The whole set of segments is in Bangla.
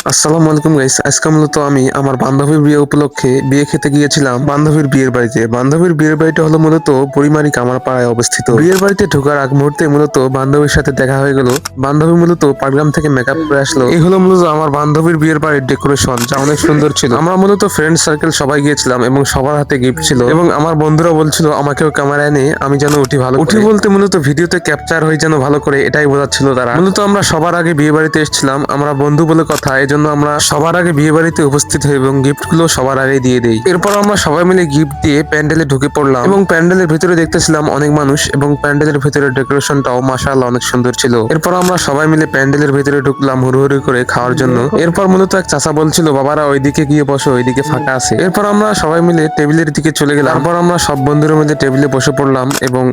আসসালামু আলাইকুম গাইস, আজকে মূলত আমি আমার বান্ধবীর বিয়ে উপলক্ষে বিয়ে খেতে গিয়েছিলাম বান্ধবীর বিয়ের বাড়িতে। বান্ধবীর বিয়ের বাড়িটা হলো মূলত বুড়িমারি কামারপাড়ায় অবস্থিত। বিয়ের বাড়িতে ঢোকার আগ মুহূর্তে মূলত বান্ধবীর সাথে দেখা হয়ে গেল। বান্ধবী মূলত পাটগ্রাম থেকে মেকআপ করে আসলো। এই হলো মূলত আমার বান্ধবীর বিয়ের বাড়ির ডেকোরেশন, যা অনেক সুন্দর ছিল। আমরা মূলত ফ্রেন্ড সার্কেল সবাই গিয়েছিলাম এবং সবার হাতে গিফট ছিল এবং আমার বন্ধুরা বলছিল আমাকেও ক্যামেরায় নিয়ে আমি যেন উঠি ভালো উঠি বলতে মূলত ভিডিওতে ক্যাপচার হয়ে যেন ভালো করে, এটাই বোঝাচ্ছিল তারা। মূলত আমরা সবার আগে বিয়ে বাড়িতে এসেছিলাম, আমরা বন্ধু বলে কথা, এজন্য আমরা সবার আগে বিয়ে বাড়িতে উপস্থিত হই এবং গিফট গুলো সবার আগে দিয়ে দেই। এরপর আমরা সবাই মিলে গিফট দিয়ে প্যান্ডেলে ঢুকে পড়লাম এবং প্যান্ডেলের ভিতরে দেখতেছিলাম অনেক মানুষ এবং প্যান্ডেলের ভিতরে ডেকোরেশনটাও মাশাআল্লাহ অনেক সুন্দর ছিল। এরপর আমরা সবাই মিলে প্যান্ডেলের ভিতরে ঢুকলাম হুড়ুহুড়ি করে খাওয়ার জন্য। এরপর মূলত এক চাচা বলছিল বাবারা ওইদিকে গিয়ে বসো, ওইদিকে ফাঁকা আছে। এরপর আমরা সবাই মিলে টেবিলের দিকে চলে গেলাম। তারপর আমরা সব বন্ধুরা মিলে টেবিলে বসে পড়লাম এবং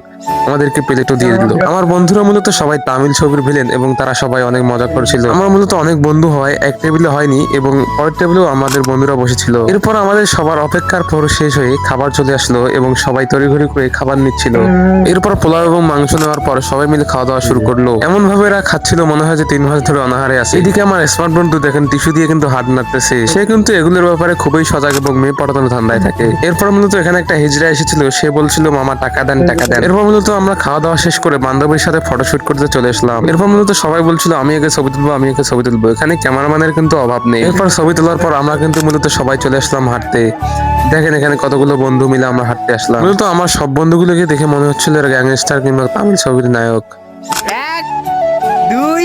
আমাদেরকে প্লেটও দিয়ে দিল। আমার বন্ধুরা মূলত সবাই তামিল ছবির ভিলেন এবং তারা সবাই অনেক মজা করছিল। আমরা মূলত অনেক বন্ধু হয়, এক টেবিলে হয়নি এবং পরের টেবিলেও আমাদের বন্ধুরা বসেছিল। এরপর আমাদের সবার অপেক্ষার পর শেষ হয়ে খাবার চলে আসলো এবং সবাই তড়িঘড়ি করে খাবার নিচ্ছিল। এরপর পোলাও এবং মাংস নেওয়ার পর সবাই মিলে খাওয়া দাওয়া শুরু করলো। এমন ভাবে এরা খাচ্ছিল মনে হয় যে 3 মাস ধরে অনাহারে আছে। এদিকে আমার স্মার্ট বন্ধু দেখেন টিস্যু দিয়ে কিন্তু হাত নাড়তেছে। সে কিন্তু এগুলোর ব্যাপারে খুবই সজাগ এবং মেয়ে পটানোর ধান্দায় থাকে। এরপর মূলত এখানে একটা হিজড়া এসেছিল, সে বলছিল মামা টাকা দেন টাকা দেন। এরপর মূলত আমরা খাওয়া দাওয়া শেষ করে বান্ধবীর সাথে ফটোশুট করতে চলে আসলাম। এরপর মূলত সবাই বলছিল আমি একে ছবি তুলবো, আমি একে ছবি তুলবো। এখানে ক্যামেরাম্যানের কিন্তু অভাব নেই। এরপর ছবি তোলার পর আমরা কিন্তু মূলত সবাই চলে আসলাম হাঁটতে। দেখেন এখানে কতগুলো বন্ধু মিলে আমরা হাঁটতে আসলাম। মূলত আমার সব বন্ধুগুলোকে দেখে মনে হচ্ছিল এরা গ্যাংস্টার কিংবা তামিল ছবির নায়ক। 1 2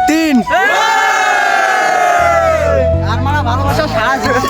3 আর মারা ভালোবাসা সারা জীবন